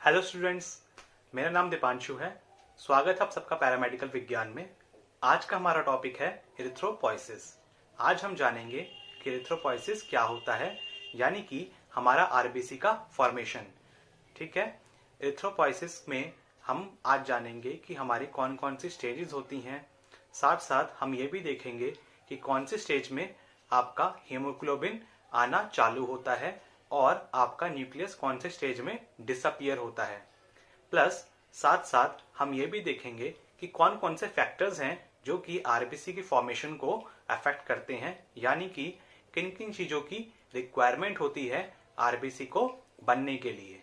Hello students, मेरा नाम दीपांशु है। स्वागत है आप सबका पैरामेडिकल विज्ञान में। आज का हमारा टॉपिक है इरिथ्रोपोइसिस। आज हम जानेंगे कि इरिथ्रोपोइसिस क्या होता है, यानी कि हमारा आरबीसी का फॉर्मेशन। ठीक है, इरिथ्रोपोइसिस में हम आज जानेंगे कि हमारी कौन कौन सी स्टेजेस होती हैं। साथ साथ हम ये भी देखेंगे कि कौन सी स्टेज में आपका हीमोग्लोबिन आना चालू होता है और आपका न्यूक्लियस कौन से स्टेज में डिसअपियर होता है। प्लस साथ साथ हम ये भी देखेंगे कि कौन कौन से फैक्टर्स हैं जो कि आरबीसी की फॉर्मेशन को अफेक्ट करते हैं, यानी कि किन किन चीजों की रिक्वायरमेंट होती है आरबीसी को बनने के लिए।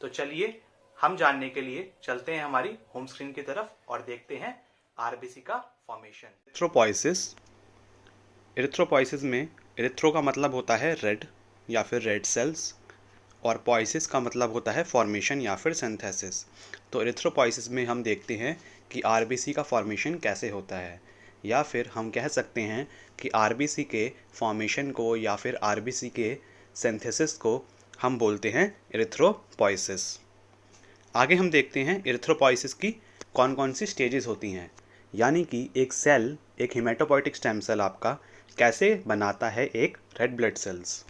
तो चलिए हम जानने के लिए चलते हैं हमारी होम स्क्रीन की तरफ और देखते हैं आरबीसी का फॉर्मेशन। इरिथ्रोपोइसिस में इरिथ्रो का मतलब होता है रेड या फिर रेड सेल्स, और पोइसिस का मतलब होता है फॉर्मेशन या फिर सिंथेसिस। तो इरिथ्रोपोइसिस में हम देखते हैं कि आरबीसी का फॉर्मेशन कैसे होता है, या फिर हम कह सकते हैं कि आरबीसी के फॉर्मेशन को या फिर आरबीसी के सिंथेसिस को हम बोलते हैं इरिथ्रोपोइसिस। आगे हम देखते हैं इरिथ्रोपोइसिस की कौन कौन सी स्टेजेस होती हैं, यानी कि एक सेल, एक हेमेटोपोइटिक स्टेम सेल आपका कैसे बनाता है एक रेड ब्लड सेल्स।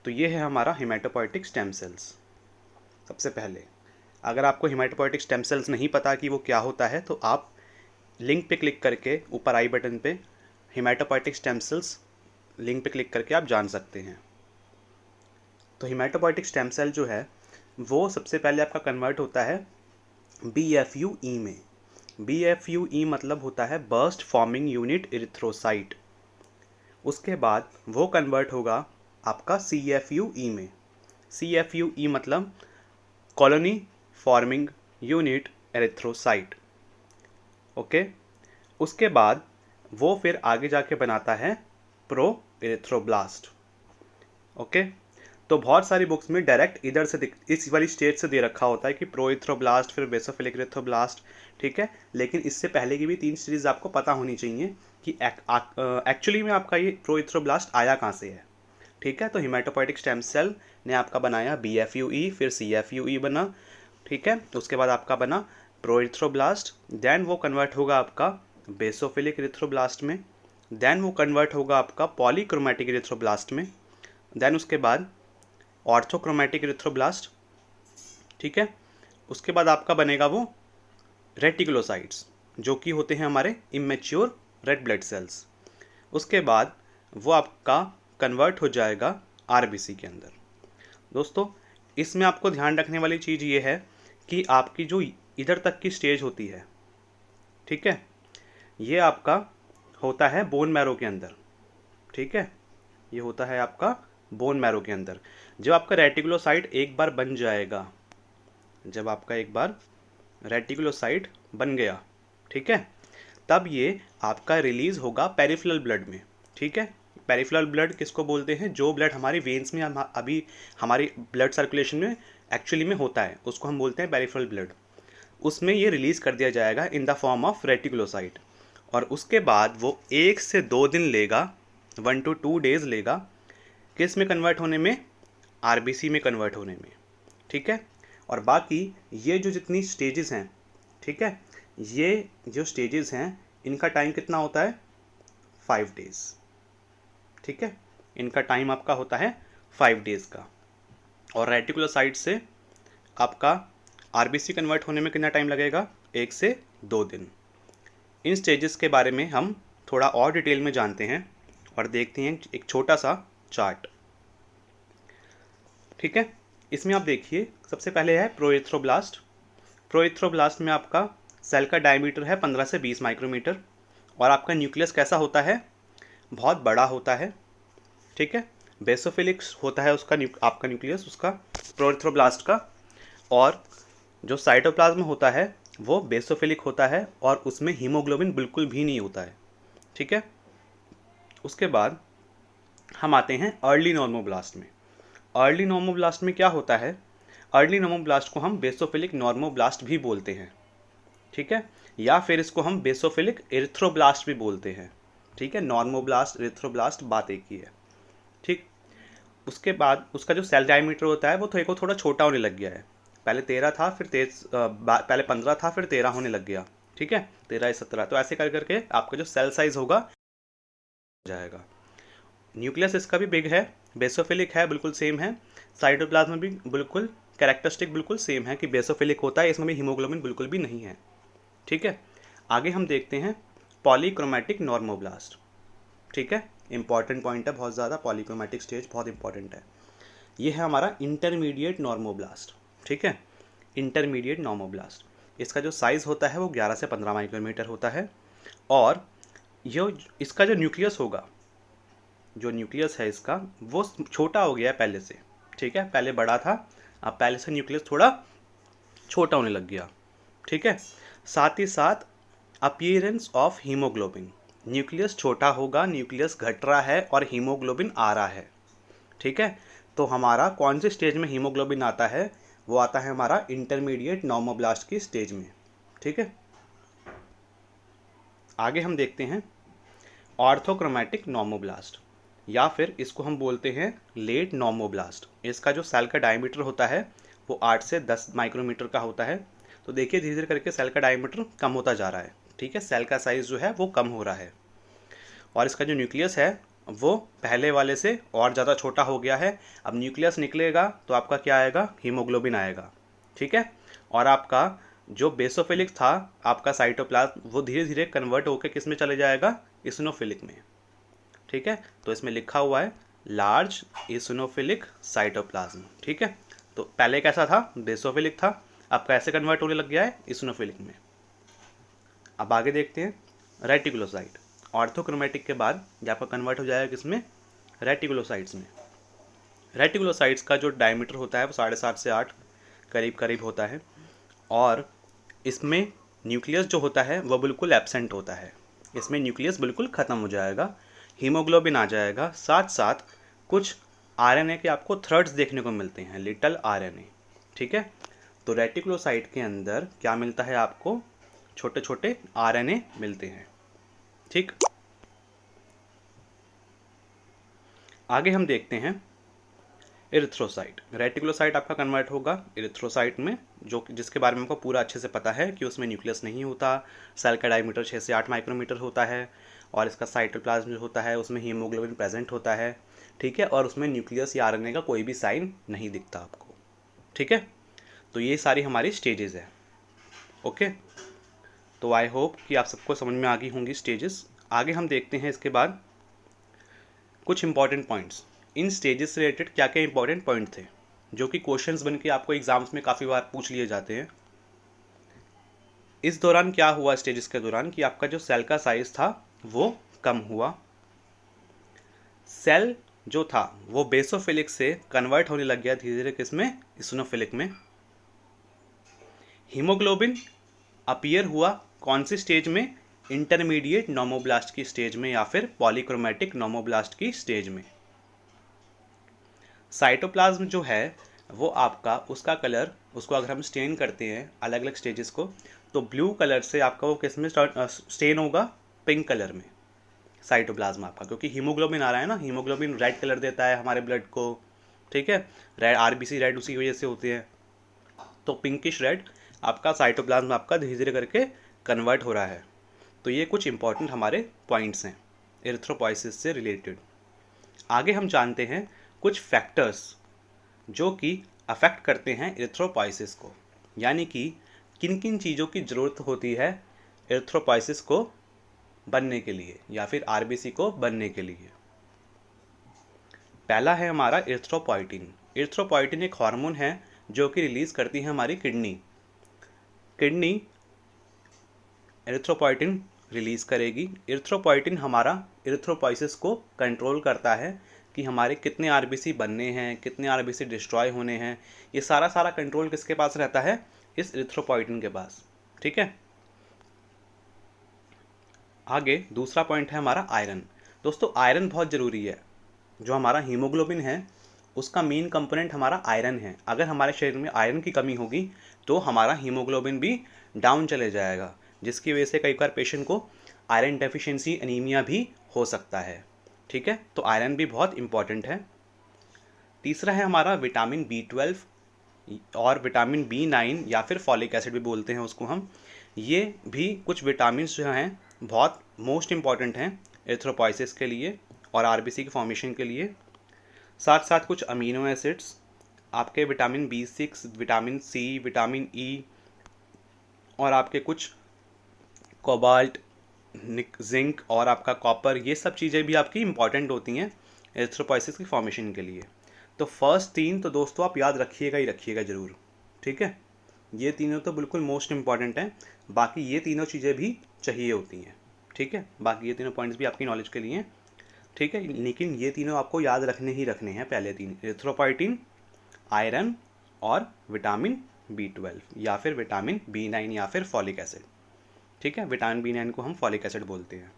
तो ये है हमारा हेमेटोपोइटिक स्टेम सेल्स। सबसे पहले अगर आपको हेमेटोपोइटिक स्टेम सेल्स नहीं पता कि वो क्या होता है, तो आप लिंक पे क्लिक करके ऊपर आई बटन पे हेमेटोपोइटिक स्टेम सेल्स लिंक पे क्लिक करके आप जान सकते हैं। तो हेमेटोपोइटिक स्टेम सेल जो है वो सबसे पहले आपका कन्वर्ट होता है BFUE में। BFUE मतलब होता है बर्स्ट फॉर्मिंग यूनिट इरिथ्रोसाइट। उसके बाद वो कन्वर्ट होगा आपका CFUE में। CFUE मतलब colony forming unit erythrocyte. Okay, उसके बाद वो फिर आगे जाके बनाता है प्रो इरिथ्रोब्लास्ट। ओके, तो बहुत सारी बुक्स में डायरेक्ट इधर से इस वाली स्टेज से दे रखा होता है कि प्रो इरिथ्रोब्लास्ट फिर बेसोफिलिक इरिथ्रोब्लास्ट। ठीक है, लेकिन इससे पहले की भी 3 स्टेजेस आपको पता होनी चाहिए कि एक्चुअली में आपका ये प्रो इरिथ्रोब्लास्ट आया कहाँ से है। ठीक है, तो हेमेटोपोइटिक स्टेम सेल ने आपका बनाया BFUE, फिर CFUE बना। ठीक है, उसके बाद आपका बना प्रो इरिथ्रोब्लास्ट, देन वो कन्वर्ट होगा आपका बेसोफिलिक इरिथ्रोब्लास्ट में, देन वो कन्वर्ट होगा आपका पॉलीक्रोमैटिक इरिथ्रोब्लास्ट में, देन उसके बाद ऑर्थोक्रोमैटिक इरिथ्रोब्लास्ट। ठीक है, उसके बाद आपका बनेगा वो रेटिकुलोसाइट्स, जो कि होते हैं हमारे इमेच्योर रेड ब्लड सेल्स। उसके बाद वो आपका कन्वर्ट हो जाएगा आरबीसी के अंदर। दोस्तों, इसमें आपको ध्यान रखने वाली चीज़ ये है कि आपकी जो इधर तक की स्टेज होती है, ठीक है, ये आपका होता है बोन मैरो के अंदर। ठीक है, ये होता है आपका बोन मैरो के अंदर। जब आपका रेटिकुलोसाइट एक बार बन जाएगा, जब आपका एक बार रेटिकुलोसाइट बन गया, ठीक है, तब ये आपका रिलीज होगा पेरिफेरल ब्लड में। ठीक है, पेरिफेरल ब्लड किसको बोलते हैं? जो ब्लड हमारी वेन्स में अभी हमारी ब्लड सर्कुलेशन में एक्चुअली में होता है, उसको हम बोलते हैं पेरिफेरल ब्लड। उसमें ये रिलीज़ कर दिया जाएगा in the form of reticulocyte, और उसके बाद वो 1 से 2 दिन लेगा, 1 to 2 days लेगा, किस में कन्वर्ट होने में? आरबीसी में कन्वर्ट होने में। ठीक है, और बाकी ये जो जितनी स्टेजेस हैं, ठीक है, ये जो स्टेजेस हैं इनका टाइम कितना होता है? 5 days। ठीक है, इनका टाइम आपका होता है 5 days का। और रेटिकुलोसाइट से आपका आरबीसी कन्वर्ट होने में कितना टाइम लगेगा? 1 से 2 दिन। इन स्टेजेस के बारे में हम थोड़ा और डिटेल में जानते हैं और देखते हैं एक छोटा सा चार्ट। ठीक है, इसमें आप देखिए, सबसे पहले है प्रोइथ्रोब्लास्ट। प्रोइथ्रोब्लास्ट में आपका सेल का डायमीटर है 15 से 20 माइक्रोमीटर, और आपका न्यूक्लियस कैसा होता है? बहुत बड़ा होता है। ठीक है, बेसोफिलिक्स होता है उसका आपका न्यूक्लियस, उसका प्रोइथ्रोब्लास्ट का, और जो साइटोप्लाज्म होता है वो बेसोफिलिक होता है और उसमें हीमोग्लोबिन बिल्कुल भी नहीं होता है। ठीक है, उसके बाद हम आते हैं अर्ली नॉर्मोब्लास्ट में। अर्ली नॉर्मोब्लास्ट में क्या होता है? अर्ली नॉर्मोब्लास्ट को हम बेसोफिलिक नॉर्मोब्लास्ट भी बोलते हैं। ठीक है, या फिर इसको हम बेसोफिलिक एरिथ्रोब्लास्ट भी बोलते हैं। ठीक है, नॉर्मोब्लास्ट, एरिथ्रोब्लास्ट बात एक ही है। ठीक, उसके बाद उसका जो सेल डायमीटर होता है वो थोड़ा छोटा होने लग गया है। पहले 13 था, फिर पहले 15 था, फिर 13 होने लग गया। ठीक है, 13 17, तो ऐसे कर करके आपका जो सेल साइज होगा जाएगा। न्यूक्लियस इसका भी बिग है, बेसोफिलिक है, बिल्कुल सेम है। साइटोप्लाज्म भी बिल्कुल कैरेक्टरिस्टिक बिल्कुल सेम है कि बेसोफिलिक होता है, इसमें भी हीमोग्लोबिन बिल्कुल भी नहीं है। ठीक है, आगे हम देखते हैं पॉलीक्रोमैटिक नॉर्मोब्लास्ट। ठीक है, इंपॉर्टेंट पॉइंट है बहुत ज़्यादा, पॉलीक्रोमैटिक स्टेज बहुत इंपॉर्टेंट है। ये है हमारा इंटरमीडिएट नॉर्मोब्लास्ट। ठीक है, इंटरमीडिएट नॉर्मोब्लास्ट, इसका जो साइज़ होता है वो 11 से 15 माइक्रोमीटर होता है। और ये इसका जो न्यूक्लियस होगा, जो न्यूक्लियस है इसका वो छोटा हो गया है पहले से। ठीक है, पहले बड़ा था, अब पहले से न्यूक्लियस थोड़ा छोटा होने लग गया। ठीक है, साथ ही साथ अपीयरेंस ऑफ हीमोग्लोबिन, न्यूक्लियस छोटा होगा, न्यूक्लियस घट रहा है और हीमोग्लोबिन आ रहा है। ठीक है, तो हमारा कौन से स्टेज में हीमोग्लोबिन आता है, वो आता है हमारा इंटरमीडिएट नॉर्मोब्लास्ट की स्टेज में। ठीक है, आगे हम देखते हैं ऑर्थोक्रोमैटिक नॉर्मोब्लास्ट, या फिर इसको हम बोलते हैं लेट नॉर्मोब्लास्ट। इसका जो सेल का डायमीटर होता है वो 8 से 10 माइक्रोमीटर का होता है। तो देखिए धीरे धीरे करके सेल का डायमीटर कम होता जा रहा है। ठीक है, सेल का साइज़ जो है वो कम हो रहा है, और इसका जो न्यूक्लियस है वो पहले वाले से और ज़्यादा छोटा हो गया है। अब न्यूक्लियस निकलेगा तो आपका क्या आएगा, हीमोग्लोबिन आएगा। ठीक है, और आपका जो बेसोफिलिक था आपका साइटोप्लाज्म, वो धीरे धीरे कन्वर्ट होकर किस में चले जाएगा, इसिनोफिलिक में। ठीक है, तो इसमें लिखा हुआ है लार्ज इसिनोफिलिक साइटोप्लाज्म। ठीक है, तो पहले कैसा था, बेसोफिलिक था, अब कैसे कन्वर्ट होने लग गया है, इसिनोफिलिक में। अब आगे देखते हैं रेटिकुलोसाइट। ऑर्थोक्रोमैटिक के बाद ये आपका कन्वर्ट हो जाएगा किसमें, रेटिकुलोसाइट्स में। रेटिकुलोसाइट्स का जो डायमीटर होता है वो 7.5 से 8 करीब करीब होता है, और इसमें न्यूक्लियस जो होता है वो बिल्कुल एब्सेंट होता है। इसमें न्यूक्लियस बिल्कुल ख़त्म हो जाएगा, हीमोग्लोबिन आ जाएगा, साथ साथ कुछ आरएनए के आपको थ्रेड्स देखने को मिलते हैं, लिटिल आरएनए। ठीक है, तो रेटिकुलोसाइट के अंदर क्या मिलता है आपको, छोटे छोटे आरएनए मिलते हैं। ठीक, आगे हम देखते हैं इरिथ्रोसाइट। रेटिकुलोसाइट आपका कन्वर्ट होगा इरिथ्रोसाइट में, जो जिसके बारे में आपको पूरा अच्छे से पता है कि उसमें न्यूक्लियस नहीं होता, सेल का डायमीटर 6 से 8 माइक्रोमीटर होता है, और इसका साइटोप्लाज्म जो होता है उसमें हीमोग्लोबिन प्रेजेंट होता है। ठीक है, और उसमें न्यूक्लियस या आरएनए का कोई भी साइन नहीं दिखता आपको। ठीक है, तो ये सारी हमारी स्टेजेस है। ओके, तो आई होप कि आप सबको समझ में आ गई होंगी स्टेजेस। आगे हम देखते हैं इसके बाद कुछ इंपॉर्टेंट पॉइंट्स। इन स्टेजेस से रिलेटेड क्या क्या इंपॉर्टेंट पॉइंट थे जो कि क्वेश्चंस बन के आपको एग्जाम्स में काफ़ी बार पूछ लिए जाते हैं। इस दौरान क्या हुआ, स्टेजेस के दौरान, कि आपका जो सेल का साइज था वो कम हुआ, सेल जो था वो बेसोफिलिक से कन्वर्ट होने लग गया धीरे धीरे किसमें, इसिनोफिलिक में। हीमोग्लोबिन अपीयर हुआ कौन सी स्टेज में, इंटरमीडिएट नॉर्मोब्लास्ट की स्टेज में या फिर पॉलीक्रोमैटिक नॉर्मोब्लास्ट की स्टेज में। साइटोप्लाज्म जो है वो आपका, उसका कलर, उसको अगर हम स्टेन करते हैं अलग अलग स्टेजेस को, तो ब्लू कलर से आपका वो किस में स्टेन होगा, पिंक कलर में साइटोप्लाज्म आपका, क्योंकि हीमोग्लोबिन आ रहा है ना, हीमोग्लोबिन रेड कलर देता है हमारे ब्लड को। ठीक है, रेड आरबीसी रेड उसी की वजह से होते हैं, तो पिंकिश रेड आपका साइटोप्लाज्म आपका धीरे धीरे करके कन्वर्ट हो रहा है। तो ये कुछ इंपॉर्टेंट हमारे पॉइंट्स हैं एरिथ्रोपॉइसिस से रिलेटेड। आगे हम जानते हैं कुछ फैक्टर्स जो कि अफेक्ट करते हैं एरिथ्रोपॉइसिस को, यानी कि किन किन चीज़ों की ज़रूरत होती है एरिथ्रोपॉइसिस को बनने के लिए या फिर आरबीसी को बनने के लिए। पहला है हमारा एरिथ्रोपॉइटिन। एरिथ्रोपॉइटिन एक हार्मोन है जो कि रिलीज़ करती है हमारी किडनी एरिथ्रोपॉइटिन रिलीज़ करेगी। एरिथ्रोपॉइटिन हमारा एरिथ्रोपॉइसिस को कंट्रोल करता है कि हमारे कितने आरबीसी बनने हैं, कितने आरबीसी डिस्ट्रॉय होने हैं, ये सारा कंट्रोल किसके पास रहता है, इस एरिथ्रोपॉइटिन के पास। ठीक है, आगे दूसरा पॉइंट है हमारा आयरन। दोस्तों आयरन बहुत ज़रूरी है, जो हमारा हीमोग्लोबिन है उसका मेन कंपोनेंट हमारा आयरन है। अगर हमारे शरीर में आयरन की कमी होगी तो हमारा हीमोग्लोबिन भी डाउन चले जाएगा, जिसकी वजह से कई बार पेशेंट को आयरन डेफिशिएंसी एनीमिया भी हो सकता है। ठीक है, तो आयरन भी बहुत इंपॉर्टेंट है। तीसरा है हमारा विटामिन B12 और विटामिन B9 या फिर फॉलिक एसिड भी बोलते हैं उसको हम। ये भी कुछ विटामिन जो हैं बहुत मोस्ट इम्पॉर्टेंट हैं एरिथ्रोपॉइसिस के लिए और आरबीसी के फॉर्मेशन के लिए। साथ साथ कुछ अमीनो एसिड्स, आपके vitamin B6, vitamin C, vitamin E और आपके कुछ कोबाल्ट, जिंक और आपका कॉपर, ये सब चीज़ें भी आपकी इंपॉर्टेंट होती हैं एरिथ्रोपॉइसिस की फॉर्मेशन के लिए। तो फर्स्ट 3 तो दोस्तों आप याद रखिएगा ही रखिएगा ज़रूर, ठीक है। ये तीनों तो बिल्कुल मोस्ट इंपॉर्टेंट हैं, बाकी ये तीनों चीज़ें भी चाहिए होती हैं, ठीक है। बाकी ये तीनों पॉइंट्स भी आपकी नॉलेज के लिए हैं, ठीक है। लेकिन ये तीनों आपको याद रखने ही रखने हैं, पहले 3 एरिथ्रोपोइटिन, आयरन और विटामिन B12 या फिर विटामिन B9 या फिर फॉलिक एसिड, ठीक है। विटामिन B9 को हम फॉलिक एसिड बोलते हैं।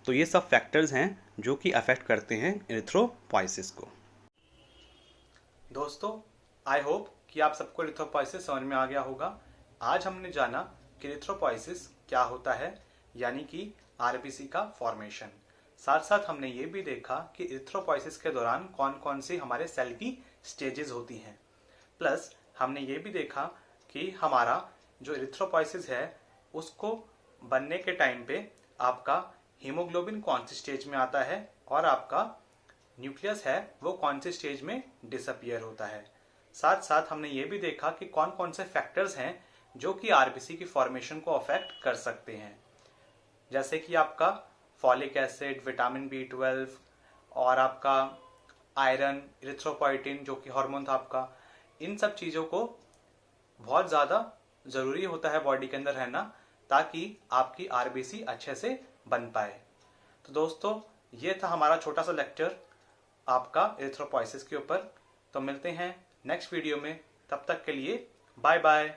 तो ये सब फैक्टर्स हैं जो कि अफेक्ट करते हैं एरिथ्रोपॉइसिस को। दोस्तों, आई होप कि आप सबको एरिथ्रोपॉइसिस समझ में आ गया होगा। आज हमने जाना कि एरिथ्रोपॉइसिस क्या होता है, यानी कि आरबीसी का फॉर्मेशन। साथ साथ हमने ये भी देखा कि एरिथ्रोपॉइसिस के दौरान कौन कौन सी हमारे सेल की स्टेजेस होती हैं। प्लस हमने ये भी देखा कि हमारा जो एरिथ्रोपॉइसिस है उसको बनने के टाइम पे आपका हीमोग्लोबिन कौन सी स्टेज में आता है और आपका न्यूक्लियस है वो कौन सी स्टेज में डिसअपियर होता है। साथ साथ हमने ये भी देखा कि कौन कौन से फैक्टर्स हैं जो कि आरबीसी की फॉर्मेशन को अफेक्ट कर सकते हैं, जैसे कि आपका फॉलिक एसिड, विटामिन B12 और आपका आयरन, एरिथ्रोपोइटिन जो कि हार्मोन था आपका। इन सब चीज़ों को बहुत ज़्यादा ज़रूरी होता है बॉडी के अंदर रहना, ताकि आपकी आरबीसी अच्छे से बन पाए। तो दोस्तों, ये था हमारा छोटा सा लेक्चर आपका एरिथ्रोपॉइसिस के ऊपर। तो मिलते हैं नेक्स्ट वीडियो में, तब तक के लिए बाय बाय।